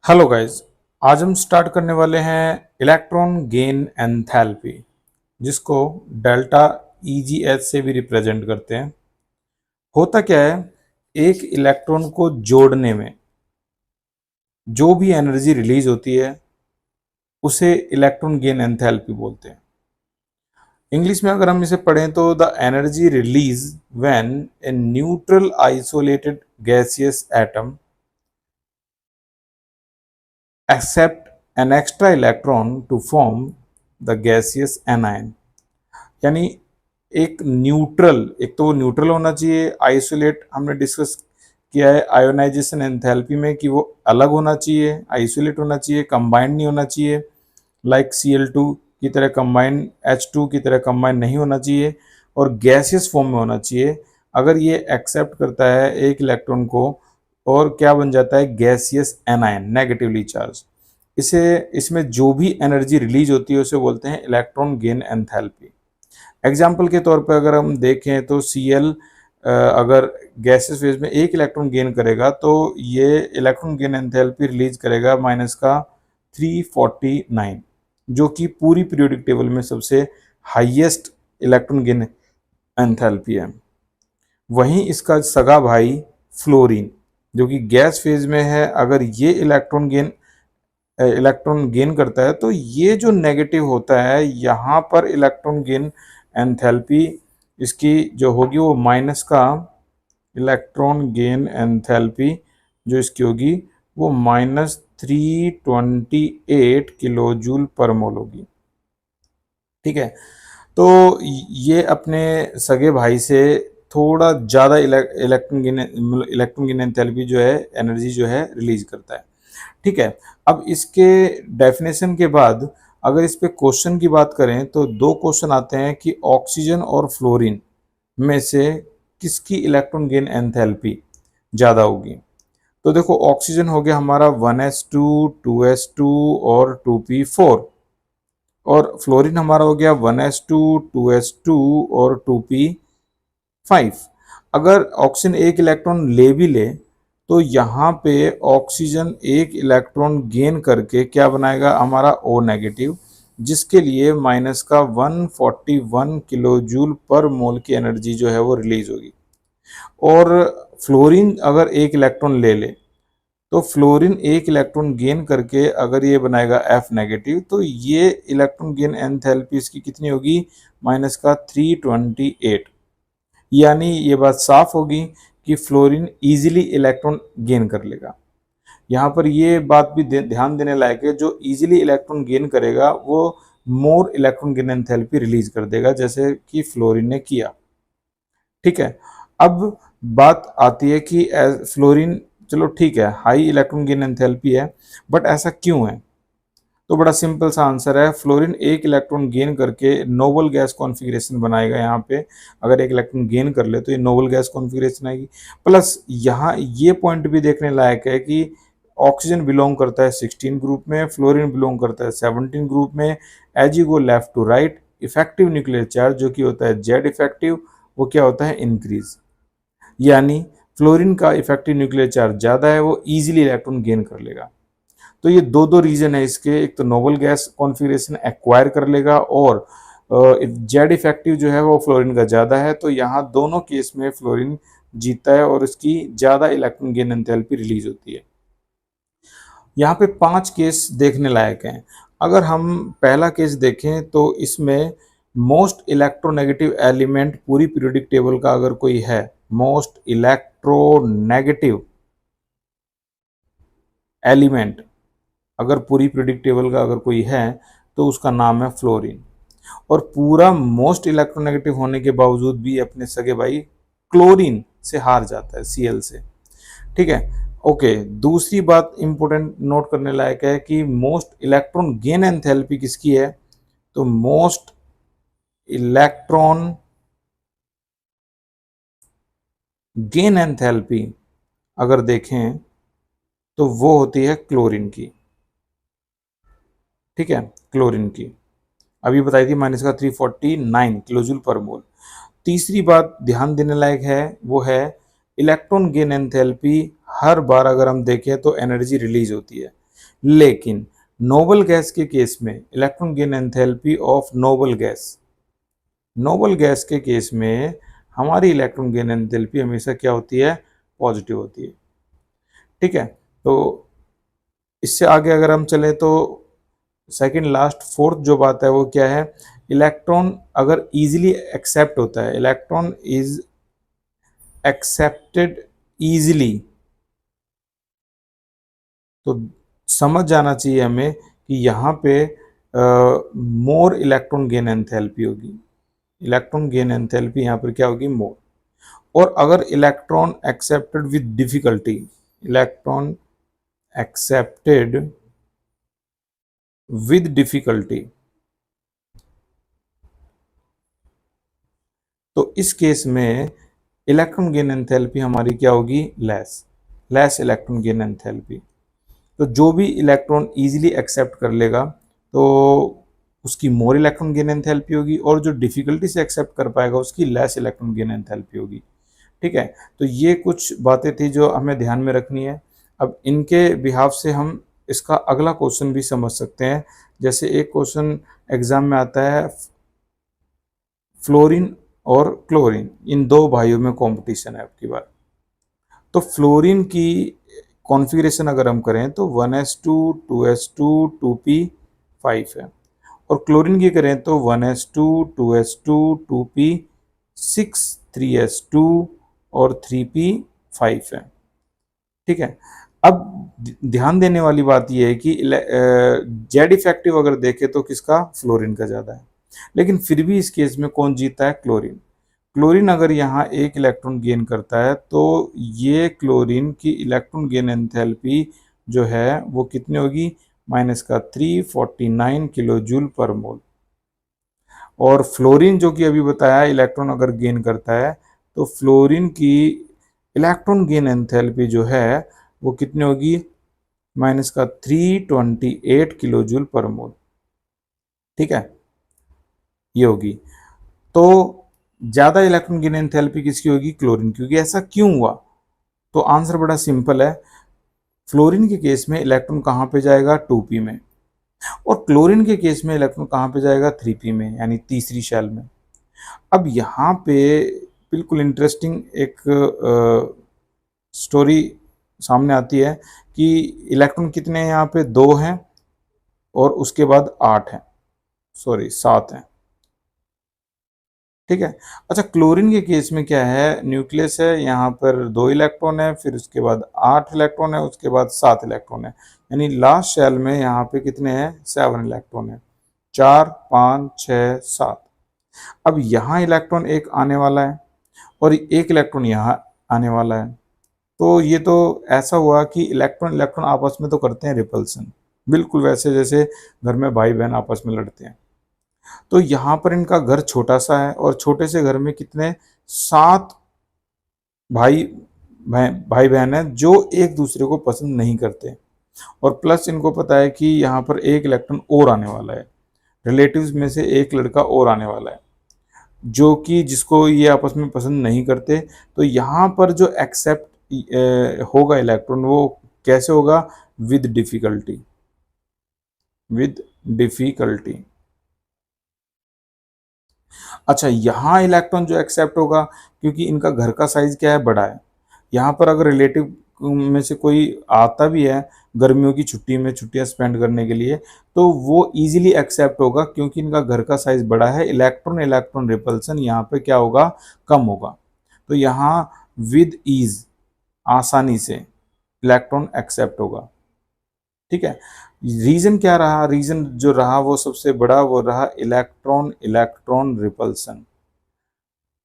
Hello guys. आज हम start करने वाले हैं इलेक्ट्रॉन गेन एंथैल्पी, जिसको डेल्टा ईजीएच से भी रिप्रेजेंट करते हैं। होता क्या है, एक इलेक्ट्रॉन को जोड़ने में जो भी एनर्जी रिलीज होती है उसे इलेक्ट्रॉन गेन एंथैल्पी बोलते हैं। इंग्लिश में अगर हम इसे पढ़ें तो the energy release when a neutral isolated gaseous atom accept an extra electron to form the gaseous anion। यानी एक न्यूट्रल, एक तो वो न्यूट्रल होना चाहिए, आइसोलेट हमने डिस्कस किया है आयोनाइजेशन एंथैल्पी में कि वो अलग होना चाहिए, आइसोलेट होना चाहिए, कंबाइंड नहीं होना चाहिए, लाइक Cl2 की तरह कंबाइन, H2 की तरह कंबाइन नहीं होना चाहिए, और गैसियस फॉर्म में होना चाहिए। अगर ये एक्सेप्ट करता है एक इलेक्ट्रॉन को और क्या बन जाता है, गैसियस एनायन, नेगेटिवली चार्ज। इसे इसमें जो भी एनर्जी रिलीज होती है उसे बोलते हैं इलेक्ट्रॉन गेन एंथैल्पी। एग्जाम्पल के तौर पर अगर हम देखें तो Cl अगर गैसेस फेज में एक इलेक्ट्रॉन गेन करेगा तो ये इलेक्ट्रॉन गेन एंथैल्पी रिलीज करेगा माइनस का 349, जो कि पूरी पीरियोडिक टेबल में सबसे हाईएस्ट इलेक्ट्रॉन गेन एंथैल्पी है। वहीं इसका सगा भाई फ्लोरीन, जो कि गैस फेज में है, अगर ये इलेक्ट्रॉन गेन करता है तो ये जो नेगेटिव होता है यहाँ पर इलेक्ट्रॉन गेन एंथैल्पी इसकी जो होगी वो माइनस का इलेक्ट्रॉन गेन एंथैल्पी जो इसकी होगी वो -328 किलो जूल पर मोल होगी। ठीक है, तो ये अपने सगे भाई से थोड़ा ज़्यादा इलेक्ट्रॉन गेन एंथैल्पी जो है, एनर्जी जो है रिलीज करता है। ठीक है, अब इसके डेफिनेशन के बाद अगर इस पे क्वेश्चन की बात करें तो दो क्वेश्चन आते हैं कि ऑक्सीजन और फ्लोरीन में से किसकी इलेक्ट्रॉन गेन एंथैल्पी ज़्यादा होगी। तो देखो, ऑक्सीजन हो गया हमारा 1s2 2s2 और 2p4, और फ्लोरीन हमारा हो गया 1s2 2s2 और 2p5। अगर ऑक्सीजन एक इलेक्ट्रॉन ले भी ले तो यहाँ पे ऑक्सीजन एक इलेक्ट्रॉन गेन करके क्या बनाएगा, हमारा O नेगेटिव, जिसके लिए माइनस का 141 किलो जूल पर मोल की एनर्जी जो है वो रिलीज होगी। और फ्लोरीन अगर एक इलेक्ट्रॉन ले ले तो फ्लोरीन एक इलेक्ट्रॉन गेन करके अगर ये बनाएगा F नेगेटिव, तो ये इलेक्ट्रॉन गेन एंथैल्पी इसकी कितनी होगी, माइनस का 328। यानी ये बात साफ होगी कि फ्लोरीन इजीली इलेक्ट्रॉन गेन कर लेगा। यहाँ पर ये बात भी ध्यान देने लायक है, जो इजीली इलेक्ट्रॉन गेन करेगा वो more electron gain enthalpy release कर देगा, जैसे कि फ्लोरीन ने किया। ठीक है, अब बात आती है कि फ्लोरीन, चलो ठीक है, हाई इलेक्ट्रॉन गेन एंथैल्पी है, बट ऐसा क्यों है। तो बड़ा सिंपल सा आंसर है, फ्लोरीन एक इलेक्ट्रॉन गेन करके नोबल गैस कॉन्फ़िगरेशन बनाएगा। यहाँ पे अगर एक इलेक्ट्रॉन गेन कर ले तो ये नोबल गैस कॉन्फ़िगरेशन आएगी। प्लस यहाँ ये पॉइंट भी देखने लायक है कि ऑक्सीजन बिलोंग करता है 16 ग्रुप में, फ्लोरीन बिलोंग करता है 17 ग्रुप में। As you go left to right, effective nuclear charge जो कि होता है जेड इफेक्टिव, वो क्या होता है, इंक्रीज। यानी फ्लोरीन का इफेक्टिव न्यूक्लियर चार्ज ज़्यादा है, वो ईजिली इलेक्ट्रॉन गेन कर लेगा। तो ये दो दो रीजन है इसके, एक तो नोबल गैस कॉन्फ़िगरेशन एक्वायर कर लेगा, और जेड इफेक्टिव जो है वो फ्लोरीन का ज़्यादा है। तो यहाँ दोनों केस में फ्लोरीन जीतता है और इसकी ज़्यादा इलेक्ट्रॉन गेन एंथैल्पी रिलीज होती है। यहाँ पे 5 केस देखने लायक हैं। अगर हम पहला केस देखें तो इसमें मोस्ट इलेक्ट्रोनेगेटिव एलिमेंट पूरी पीरियोडिक टेबल का अगर कोई है, मोस्ट इलेक्ट्रोनेगेटिव एलिमेंट अगर पूरी पीरियोडिक टेबल का अगर कोई है तो उसका नाम है फ्लोरीन। और पूरा मोस्ट इलेक्ट्रोनेगेटिव होने के बावजूद भी अपने सगे भाई क्लोरीन से हार जाता है, Cl से। ठीक है, ओके। दूसरी बात इंपॉर्टेंट नोट करने लायक है कि मोस्ट इलेक्ट्रॉन गेन एंथैल्पी किसकी है, तो मोस्ट इलेक्ट्रॉन गेन एंथैल्पी अगर देखें तो वो होती है क्लोरीन की। ठीक है, क्लोरीन की अभी बताई थी, माइनस का 349 किलोजूल पर मोल। तीसरी बात ध्यान देने लायक है वो है इलेक्ट्रॉन गेन एंथैल्पी। हर बार अगर हम देखें तो एनर्जी रिलीज होती है, लेकिन नोबल गैस के केस में electron gain enthalpy of noble gas के केस में हमारी इलेक्ट्रॉन गेन एंथैल्पी हमेशा क्या होती है, पॉजिटिव होती है। ठीक है, तो इससे आगे अगर हम चले तो सेकंड लास्ट फोर्थ जो बात है वो क्या है, इलेक्ट्रॉन अगर इजीली एक्सेप्ट होता है, इलेक्ट्रॉन इज एक्सेप्टेड इजीली, तो समझ जाना चाहिए हमें कि यहाँ पे मोर इलेक्ट्रॉन गेन एंथैल्पी होगी, इलेक्ट्रॉन गेन एंथैल्पी यहाँ पर क्या होगी, मोर। और अगर electron accepted with difficulty, electron accepted with difficulty, तो इस केस में इलेक्ट्रॉन गेन एंथैल्पी हमारी क्या होगी, लेस इलेक्ट्रॉन गेन एंथैल्पी। तो जो भी इलेक्ट्रॉन इजीली एक्सेप्ट कर लेगा तो उसकी मोर इलेक्ट्रॉन गेन एंथैल्पी होगी, और जो डिफिकल्टी से एक्सेप्ट कर पाएगा उसकी लेस इलेक्ट्रॉन गेन एंथैल्पी होगी। ठीक है, तो ये कुछ बातें थी जो हमें ध्यान में रखनी है। अब इनके बिहाफ से हम इसका अगला क्वेश्चन भी समझ सकते हैं। जैसे एक क्वेश्चन एग्जाम में आता है, फ्लोरीन और क्लोरीन, इन दो भाइयों में कंपटीशन है आपकी बार। तो फ्लोरीन की कॉन्फ़िगरेशन अगर हम करें तो 1s2 2s2 2p5 है, और क्लोरीन की करें तो 1s2 2s2 2p6 3s2 और 3p5 है। ठीक है, अब ध्यान देने वाली बात यह है कि जेड इफेक्टिव अगर देखें तो किसका, फ्लोरीन का ज़्यादा है, लेकिन फिर भी इस केस में कौन जीता है, क्लोरीन। क्लोरीन अगर यहाँ एक इलेक्ट्रॉन गेन करता है तो ये क्लोरीन की इलेक्ट्रॉन गेन एंथैल्पी जो है वो कितनी होगी, -349 किलो जूल पर मोल। और फ्लोरीन जो कि अभी बताया इलेक्ट्रॉन अगर गेन करता है तो फ्लोरीन की इलेक्ट्रॉन गेन एंथैल्पी जो है वो कितनी होगी, -328 किलो जूल पर मोल। ठीक है, ये होगी। तो ज़्यादा इलेक्ट्रॉन गेन एंथैल्पी किसकी होगी, क्लोरीन की होगी। ऐसा क्यों हुआ, तो आंसर बड़ा सिंपल है। फ्लोरीन के केस में इलेक्ट्रॉन कहाँ पे जाएगा, 2p में, और क्लोरीन के केस में इलेक्ट्रॉन कहाँ पे जाएगा, 3p में, यानी तीसरी शेल में। अब यहाँ पे बिल्कुल इंटरेस्टिंग एक स्टोरी सामने आती है कि इलेक्ट्रॉन कितने हैं यहाँ पे, 2 हैं और उसके बाद 8 हैं, सॉरी 7 हैं। ठीक है, अच्छा क्लोरीन के केस में क्या है, न्यूक्लियस है, यहाँ पर 2 इलेक्ट्रॉन है, फिर उसके बाद 8 इलेक्ट्रॉन है, उसके बाद 7 इलेक्ट्रॉन है, यानी लास्ट शेल में यहाँ पे कितने हैं, 7 इलेक्ट्रॉन है, 4 5 6 7। अब यहाँ इलेक्ट्रॉन एक आने वाला है और एक इलेक्ट्रॉन यहाँ आने वाला है, तो ये तो ऐसा हुआ कि इलेक्ट्रॉन इलेक्ट्रॉन आपस में तो करते हैं रिपल्सन, बिल्कुल वैसे जैसे घर में भाई बहन आपस में लड़ते हैं। तो यहाँ पर इनका घर छोटा सा है और छोटे से घर में कितने, 7 भाई भाई बहन है जो एक दूसरे को पसंद नहीं करते, और प्लस इनको पता है कि यहाँ पर एक इलेक्ट्रॉन और आने वाला है, रिलेटिव्स में से एक लड़का और आने वाला है जो कि जिसको ये आपस में पसंद नहीं करते। तो यहाँ पर जो एक्सेप्ट होगा इलेक्ट्रॉन वो कैसे होगा, विद डिफिकल्टी, विद डिफिकल्टी। अच्छा, यहाँ इलेक्ट्रॉन जो एक्सेप्ट होगा क्योंकि इनका घर का साइज क्या है, बड़ा है। यहाँ पर अगर रिलेटिव में से कोई आता भी है गर्मियों की छुट्टी में छुट्टियां स्पेंड करने के लिए तो वो इजीली एक्सेप्ट होगा क्योंकि इनका घर का साइज बड़ा है। इलेक्ट्रॉन इलेक्ट्रॉन रिपल्सन यहाँ पे क्या होगा, कम होगा। तो यहाँ विद ईज, आसानी से इलेक्ट्रॉन एक्सेप्ट होगा। ठीक है, रीजन क्या रहा, रीजन जो रहा वो सबसे बड़ा वो रहा electron electron repulsion.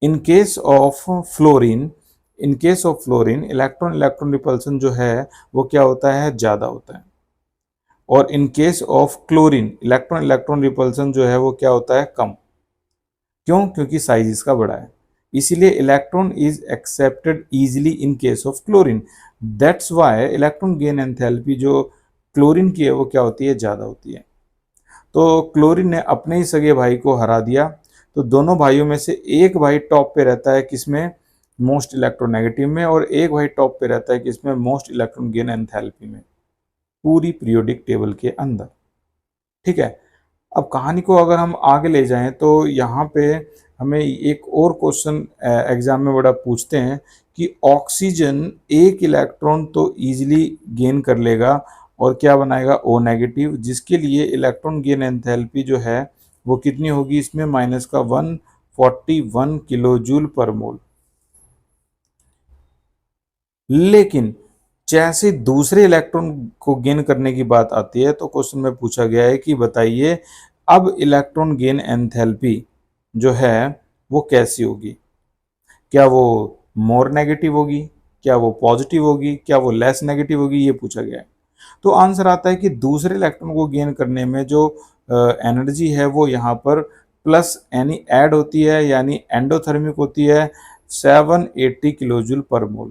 In case of fluorine, in case of fluorine electron electron repulsion जो है वो क्या होता है, ज़्यादा होता है, और in case of chlorine electron electron repulsion जो है वो क्या होता है, कम। क्यों, क्योंकि साइज इसका बड़ा है, इसीलिए electron is accepted easily in case of chlorine. That's why electron gain enthalpy जो क्लोरीन की है वो क्या होती है, ज़्यादा होती है। तो क्लोरीन ने अपने ही सगे भाई को हरा दिया। तो दोनों भाइयों में से एक भाई टॉप पे रहता है किसमें, मोस्ट इलेक्ट्रोनेगेटिव में, और एक भाई टॉप पे रहता है किसमें, मोस्ट इलेक्ट्रॉन गेन एंथैल्पी में। पूरी पीरियोडिक टेबल के अंदर। ठीक है। अब कहानी को अगर हम आगे ले जाएं तो यहाँ पे हमें एक और क्वेश्चन एग्जाम में बड़ा पूछते हैं कि ऑक्सीजन एक इलेक्ट्रॉन तो इजीली गेन कर लेगा और क्या बनाएगा, ओ नेगेटिव, जिसके लिए इलेक्ट्रॉन गेन एंथैल्पी जो है वो कितनी होगी, इसमें माइनस का 141 किलो जूल पर मोल। लेकिन जैसे दूसरे इलेक्ट्रॉन को गेन करने की बात आती है तो क्वेश्चन में पूछा गया है कि बताइए अब इलेक्ट्रॉन गेन एंथैल्पी जो है वो कैसी होगी, क्या वो मोर नेगेटिव होगी, क्या वो पॉजिटिव होगी, क्या वो लेस नेगेटिव होगी, ये पूछा गया है। तो आंसर आता है कि दूसरे इलेक्ट्रॉन को गेन करने में जो एनर्जी है वो यहाँ पर प्लस यानी ऐड होती है, यानी एंडोथर्मिक होती है 780 किलो जूल पर मोल।